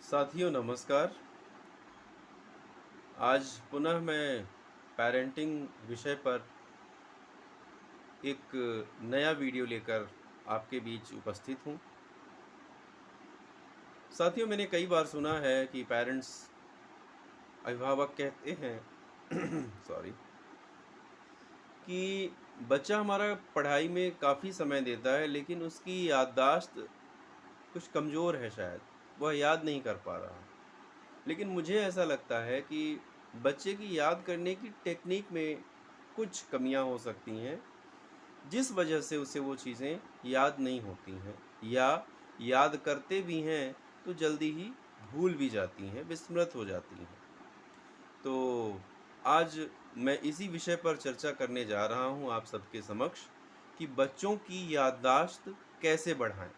साथियों नमस्कार। आज पुनः मैं पेरेंटिंग विषय पर एक नया वीडियो लेकर आपके बीच उपस्थित हूँ। साथियों मैंने कई बार सुना है कि पेरेंट्स अभिभावक कहते हैं सॉरी कि बच्चा हमारा पढ़ाई में काफ़ी समय देता है लेकिन उसकी याददाश्त कुछ कमज़ोर है शायद, वह याद नहीं कर पा रहा। लेकिन मुझे ऐसा लगता है कि बच्चे की याद करने की टेक्निक में कुछ कमियां हो सकती हैं, जिस वजह से उसे वो चीज़ें याद नहीं होती हैं या याद करते भी हैं तो जल्दी ही भूल भी जाती हैं, विस्मृत हो जाती हैं। तो आज मैं इसी विषय पर चर्चा करने जा रहा हूँ आप सबके समक्ष कि बच्चों की याददाश्त कैसे बढ़ाएं।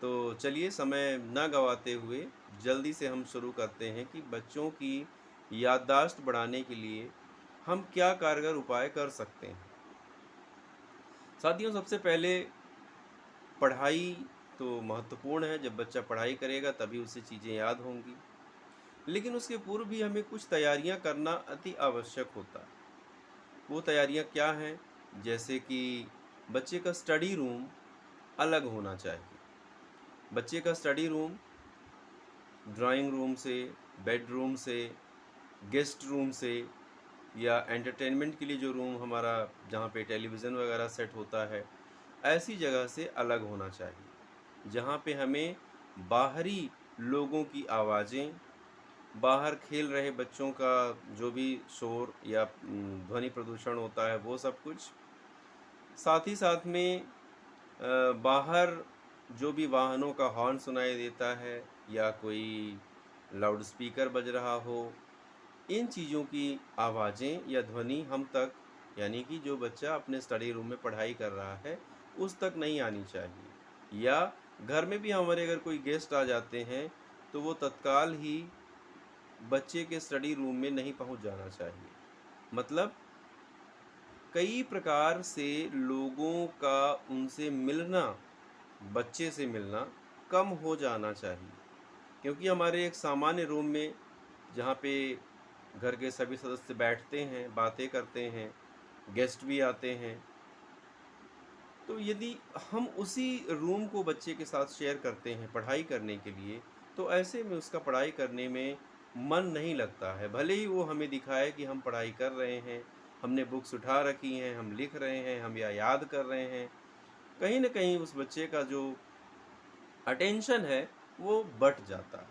तो चलिए समय ना गंवाते हुए जल्दी से हम शुरू करते हैं कि बच्चों की याददाश्त बढ़ाने के लिए हम क्या कारगर उपाय कर सकते हैं। साथियों सबसे पहले पढ़ाई तो महत्वपूर्ण है, जब बच्चा पढ़ाई करेगा तभी उसे चीज़ें याद होंगी। लेकिन उसके पूर्व भी हमें कुछ तैयारियां करना अति आवश्यक होता है। वो तैयारियां क्या हैं? जैसे कि बच्चे का स्टडी रूम अलग होना चाहिए। बच्चे का स्टडी रूम ड्राइंग रूम से, बेडरूम से, गेस्ट रूम से या एंटरटेनमेंट के लिए जो रूम हमारा जहाँ पे टेलीविज़न वगैरह सेट होता है, ऐसी जगह से अलग होना चाहिए। जहाँ पे हमें बाहरी लोगों की आवाज़ें, बाहर खेल रहे बच्चों का जो भी शोर या ध्वनि प्रदूषण होता है वो सब कुछ, साथ ही साथ में बाहर जो भी वाहनों का हॉर्न सुनाई देता है या कोई लाउडस्पीकर बज रहा हो, इन चीज़ों की आवाज़ें या ध्वनि हम तक, यानी कि जो बच्चा अपने स्टडी रूम में पढ़ाई कर रहा है, उस तक नहीं आनी चाहिए। या घर में भी हमारे अगर कोई गेस्ट आ जाते हैं, तो वो तत्काल ही बच्चे के स्टडी रूम में नहीं पहुंच जाना चाहिए। मतलब कई प्रकार से लोगों का उनसे मिलना, बच्चे से मिलना कम हो जाना चाहिए। क्योंकि हमारे एक सामान्य रूम में जहाँ पे घर के सभी सदस्य बैठते हैं, बातें करते हैं, गेस्ट भी आते हैं, तो यदि हम उसी रूम को बच्चे के साथ शेयर करते हैं पढ़ाई करने के लिए, तो ऐसे में उसका पढ़ाई करने में मन नहीं लगता है। भले ही वो हमें दिखाए कि हम पढ़ाई कर रहे हैं, हमने बुक्स उठा रखी हैं, हम लिख रहे हैं, हम या याद कर रहे हैं, कहीं न कहीं उस बच्चे का जो अटेंशन है, वो बँट जाता है।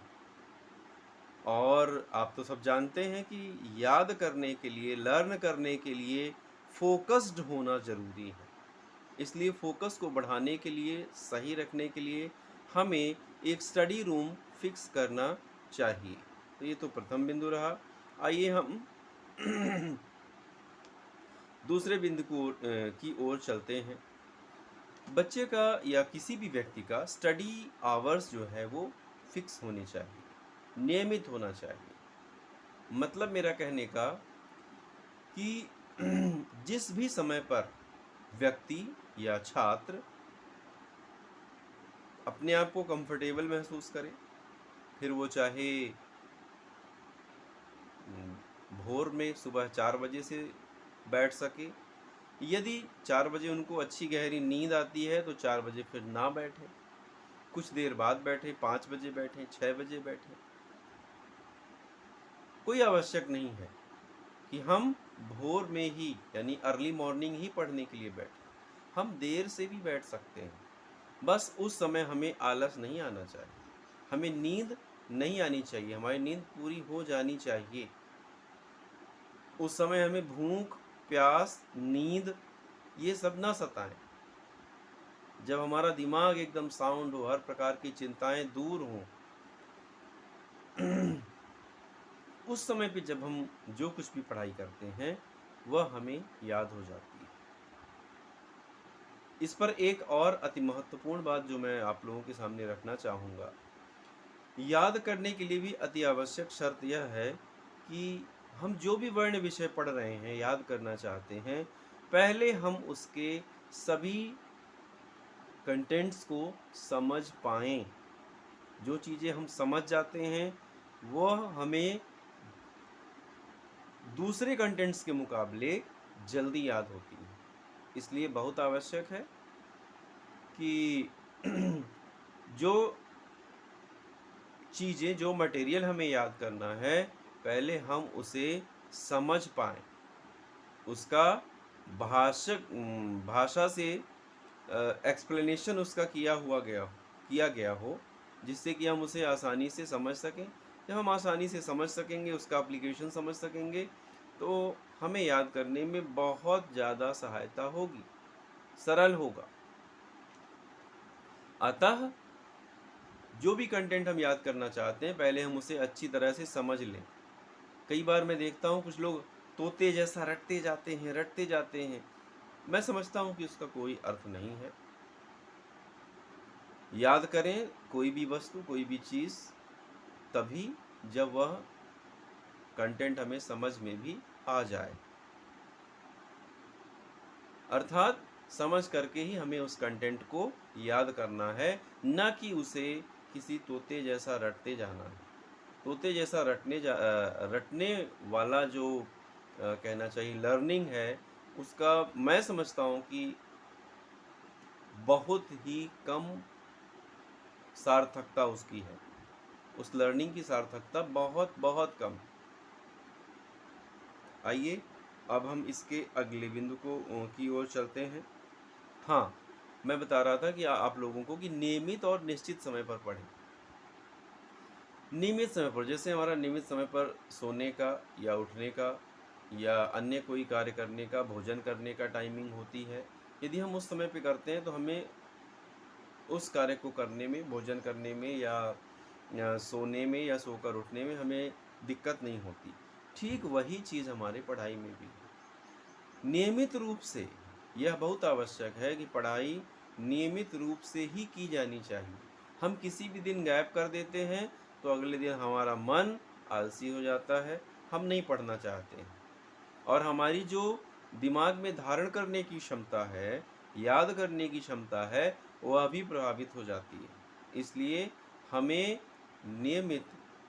और आप तो सब जानते हैं कि याद करने के लिए, लर्न करने के लिए फ़ोकस्ड होना ज़रूरी है। इसलिए फ़ोकस को बढ़ाने के लिए, सही रखने के लिए हमें एक स्टडी रूम फ़िक्स करना चाहिए। तो ये तो प्रथम बिंदु रहा। आइए हम दूसरे बिंदु की ओर चलते हैं। बच्चे का या किसी भी व्यक्ति का स्टडी आवर्स जो है वो फ़िक्स होने चाहिए, नियमित होना चाहिए। मतलब मेरा कहने का कि जिस भी समय पर व्यक्ति या छात्र अपने आप को कंफर्टेबल महसूस करे, फिर वो चाहे भोर में सुबह 4 बजे से बैठ सके, यदि 4 बजे उनको अच्छी गहरी नींद आती है तो 4 बजे फिर ना बैठें, कुछ देर बाद बैठें, 5 बजे बैठें, 6 बजे बैठें। कोई आवश्यक नहीं है कि हम भोर में ही यानी अर्ली मॉर्निंग ही पढ़ने के लिए बैठें। हम देर से भी बैठ सकते हैं। बस उस समय हमें आलस नहीं आना चाहिए, हमें नींद नहीं आनी चाहिए, हमारी नींद पूरी हो जानी चाहिए। उस समय हमें भूख, प्यास, नींद ये सब ना सताएं। जब हमारा दिमाग एकदम साउंड हो, हर प्रकार की चिंताएं दूर हों, उस समय पे जब हम जो कुछ भी पढ़ाई करते हैं वह हमें याद हो जाती है। इस पर एक और अति महत्वपूर्ण बात जो मैं आप लोगों के सामने रखना चाहूँगा, याद करने के लिए भी अति आवश्यक शर्त यह है कि हम जो भी वर्ण विषय पढ़ रहे हैं, याद करना चाहते हैं, पहले हम उसके सभी कंटेंट्स को समझ पाएँ। जो चीज़ें हम समझ जाते हैं वह हमें दूसरे कंटेंट्स के मुकाबले जल्दी याद होती हैं। इसलिए बहुत आवश्यक है कि जो चीज़ें, जो मटेरियल हमें याद करना है, पहले हम उसे समझ पाएँ। उसका भाषा से एक्सप्लेनेशन उसका किया गया हो, जिससे कि हम उसे आसानी से समझ सकें। जब हम आसानी से समझ सकेंगे, उसका एप्लीकेशन समझ सकेंगे, तो हमें याद करने में बहुत ज़्यादा सहायता होगी, सरल होगा। अतः जो भी कंटेंट हम याद करना चाहते हैं, पहले हम उसे अच्छी तरह से समझ लें। कई बार मैं देखता हूँ कुछ लोग तोते जैसा रटते जाते हैं। मैं समझता हूँ कि उसका कोई अर्थ नहीं है। याद करें कोई भी वस्तु, कोई भी चीज़ तभी जब वह कंटेंट हमें समझ में भी आ जाए। अर्थात समझ करके ही हमें उस कंटेंट को याद करना है, न कि उसे किसी तोते जैसा रटते जाना है। तोते जैसा रटने वाला जो कहना चाहिए लर्निंग है, उसका मैं समझता हूँ कि बहुत ही कम सार्थकता उसकी है। उस लर्निंग की सार्थकता बहुत बहुत कम। आइए अब हम इसके अगले बिंदु की ओर चलते हैं। हाँ, मैं बता रहा था कि आप लोगों को कि नियमित और निश्चित समय पर पढ़ें। नियमित समय पर, जैसे हमारा नियमित समय पर सोने का या उठने का या अन्य कोई कार्य करने का, भोजन करने का टाइमिंग होती है। यदि हम उस समय पे करते हैं तो हमें उस कार्य को करने में, भोजन करने में या सोने में या सोकर उठने में हमें दिक्कत नहीं होती। ठीक वही चीज़ हमारे पढ़ाई में भी है। नियमित रूप से यह बहुत आवश्यक है कि पढ़ाई नियमित रूप से ही की जानी चाहिए। हम किसी भी दिन गैप कर देते हैं तो अगले दिन हमारा मन आलसी हो जाता है, हम नहीं पढ़ना चाहते हैं और हमारी जो दिमाग में धारण करने की क्षमता है, याद करने की क्षमता है, वह भी प्रभावित हो जाती है। इसलिए हमें नियमित,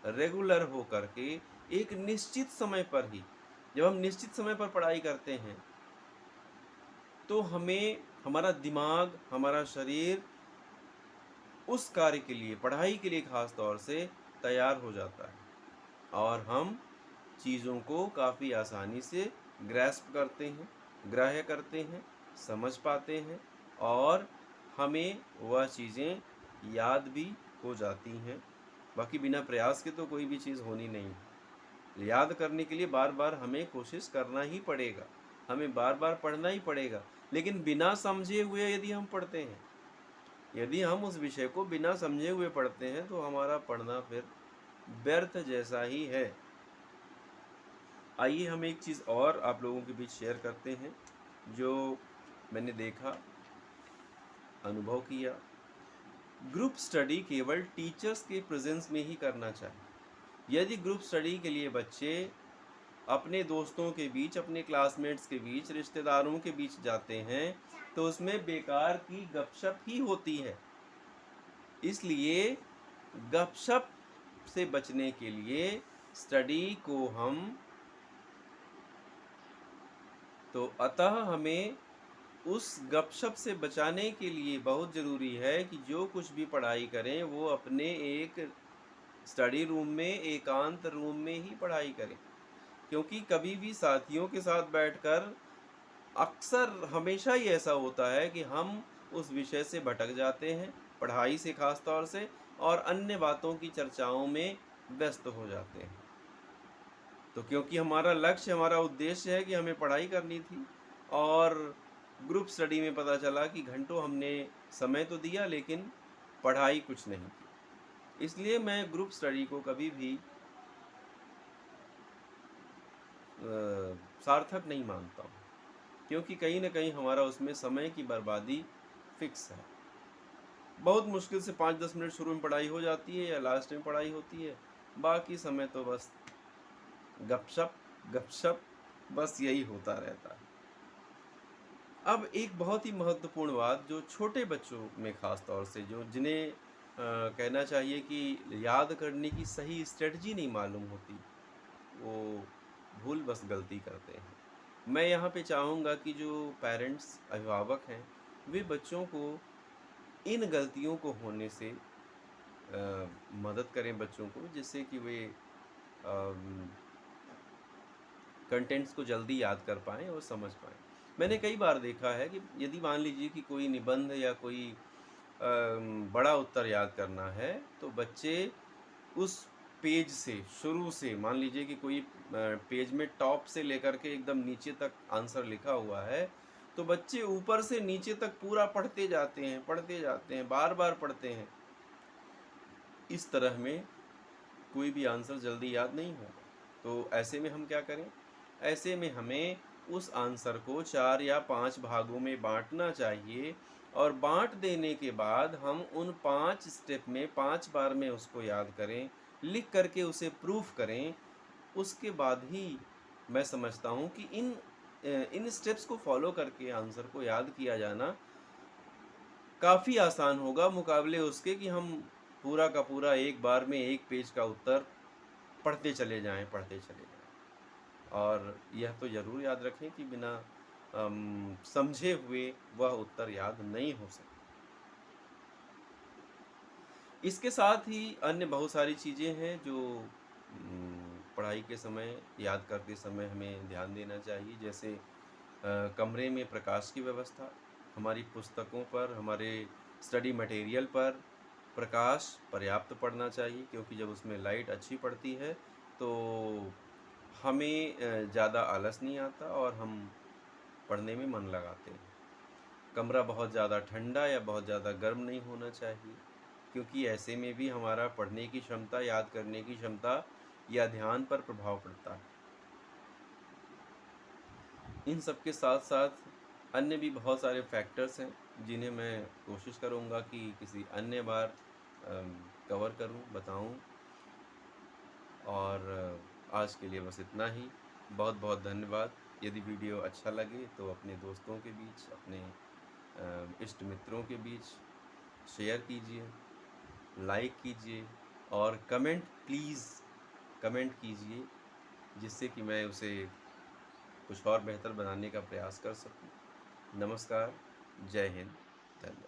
रेगुलर हो करके एक निश्चित समय पर ही, जब हम निश्चित समय पर पढ़ाई करते हैं तो हमें, हमारा दिमाग, हमारा शरीर उस कार्य के लिए, पढ़ाई के लिए खास तौर से तैयार हो जाता है और हम चीज़ों को काफ़ी आसानी से ग्रैस्प करते हैं, ग्राह्य करते हैं, समझ पाते हैं और हमें वह चीज़ें याद भी हो जाती हैं। बाकी बिना प्रयास के तो कोई भी चीज़ होनी नहीं है। याद करने के लिए बार बार हमें कोशिश करना ही पड़ेगा, हमें बार बार पढ़ना ही पड़ेगा। लेकिन बिना समझे हुए यदि हम पढ़ते हैं, यदि हम उस विषय को बिना समझे हुए पढ़ते हैं तो हमारा पढ़ना फिर व्यर्थ जैसा ही है। आइए हम एक चीज़ और आप लोगों के बीच शेयर करते हैं जो मैंने देखा, अनुभव किया। ग्रुप स्टडी केवल टीचर्स के प्रेजेंस में ही करना चाहिए। यदि ग्रुप स्टडी के लिए बच्चे अपने दोस्तों के बीच, अपने क्लासमेट्स के बीच, रिश्तेदारों के बीच जाते हैं तो उसमें बेकार की गपशप ही होती है। इसलिए गपशप से बचने के लिए स्टडी को हम, तो अतः हमें उस गपशप से बचाने के लिए बहुत ज़रूरी है कि जो कुछ भी पढ़ाई करें वो अपने एक स्टडी रूम में, एकांत रूम में ही पढ़ाई करें। क्योंकि कभी भी साथियों के साथ बैठकर अक्सर हमेशा ही ऐसा होता है कि हम उस विषय से भटक जाते हैं, पढ़ाई से खास तौर से, और अन्य बातों की चर्चाओं में व्यस्त हो जाते हैं। तो क्योंकि हमारा लक्ष्य, हमारा उद्देश्य है कि हमें पढ़ाई करनी थी और ग्रुप स्टडी में पता चला कि घंटों हमने समय तो दिया लेकिन पढ़ाई कुछ नहीं की। इसलिए मैं ग्रुप स्टडी को कभी भी सार्थक नहीं मानता हूँ, क्योंकि कहीं ना कहीं हमारा उसमें समय की बर्बादी फिक्स है। बहुत मुश्किल से 5-10 मिनट शुरू में पढ़ाई हो जाती है या लास्ट में पढ़ाई होती है, बाकी समय तो बस गपशप गपशप, बस यही होता रहता है। अब एक बहुत ही महत्वपूर्ण बात जो छोटे बच्चों में खास तौर से, जो जिन्हें कहना चाहिए कि याद करने की सही स्ट्रेटजी नहीं मालूम होती, वो भूल बस गलती करते हैं। मैं यहाँ पे चाहूँगा कि जो पेरेंट्स, अभिभावक हैं, वे बच्चों को इन गलतियों को होने से मदद करें बच्चों को, जिससे कि वे अम, कंटेंट्स को जल्दी याद कर पाएँ और समझ पाएँ। मैंने कई बार देखा है कि यदि मान लीजिए कि कोई निबंध या कोई बड़ा उत्तर याद करना है, तो बच्चे उस पेज से, शुरू से, मान लीजिए कि कोई पेज में टॉप से लेकर के एकदम नीचे तक आंसर लिखा हुआ है, तो बच्चे ऊपर से नीचे तक पूरा पढ़ते जाते हैं, बार-बार पढ़ते हैं। इस तरह में कोई भी आंसर जल्दी याद नहीं होगा। तो ऐसे में हम क्या करें? ऐसे में हमें उस आंसर को 4 या 5 भागों में बाँटना चाहिए और बाँट देने के बाद हम उन 5 स्टेप में 5 बार में उसको याद करें, लिख कर के उसे प्रूफ करें। उसके बाद ही मैं समझता हूँ कि इन स्टेप्स को फ़ॉलो करके आंसर को याद किया जाना काफ़ी आसान होगा, मुकाबले उसके कि हम पूरा का पूरा एक बार में एक पेज का उत्तर पढ़ते चले जाएँ। और यह तो ज़रूर याद रखें कि बिना समझे हुए वह उत्तर याद नहीं हो सकता। इसके साथ ही अन्य बहुत सारी चीज़ें हैं जो पढ़ाई के समय, याद करते समय हमें ध्यान देना चाहिए। जैसे कमरे में प्रकाश की व्यवस्था, हमारी पुस्तकों पर, हमारे स्टडी मटेरियल पर प्रकाश पर्याप्त पड़ना चाहिए, क्योंकि जब उसमें लाइट अच्छी पड़ती है तो हमें ज़्यादा आलस नहीं आता और हम पढ़ने में मन लगाते हैं। कमरा बहुत ज़्यादा ठंडा या बहुत ज़्यादा गर्म नहीं होना चाहिए, क्योंकि ऐसे में भी हमारा पढ़ने की क्षमता, याद करने की क्षमता या ध्यान पर प्रभाव पड़ता है। इन सब के साथ-साथ अन्य भी बहुत सारे फैक्टर्स हैं, जिन्हें मैं कोशिश करूँगा कि किसी अन्य बार कवर करूँ, बताऊँ। और आज के लिए बस इतना ही। बहुत-बहुत धन्यवाद। यदि वीडियो अच्छा लगे तो अपने दोस्तों के बीच, अपने इष्ट मित्रों के बीच शेयर कीजिए, लाइक कीजिए और कमेंट कीजिए, जिससे कि मैं उसे कुछ और बेहतर बनाने का प्रयास कर सकूँ। नमस्कार, जय हिंद, धन्यवाद।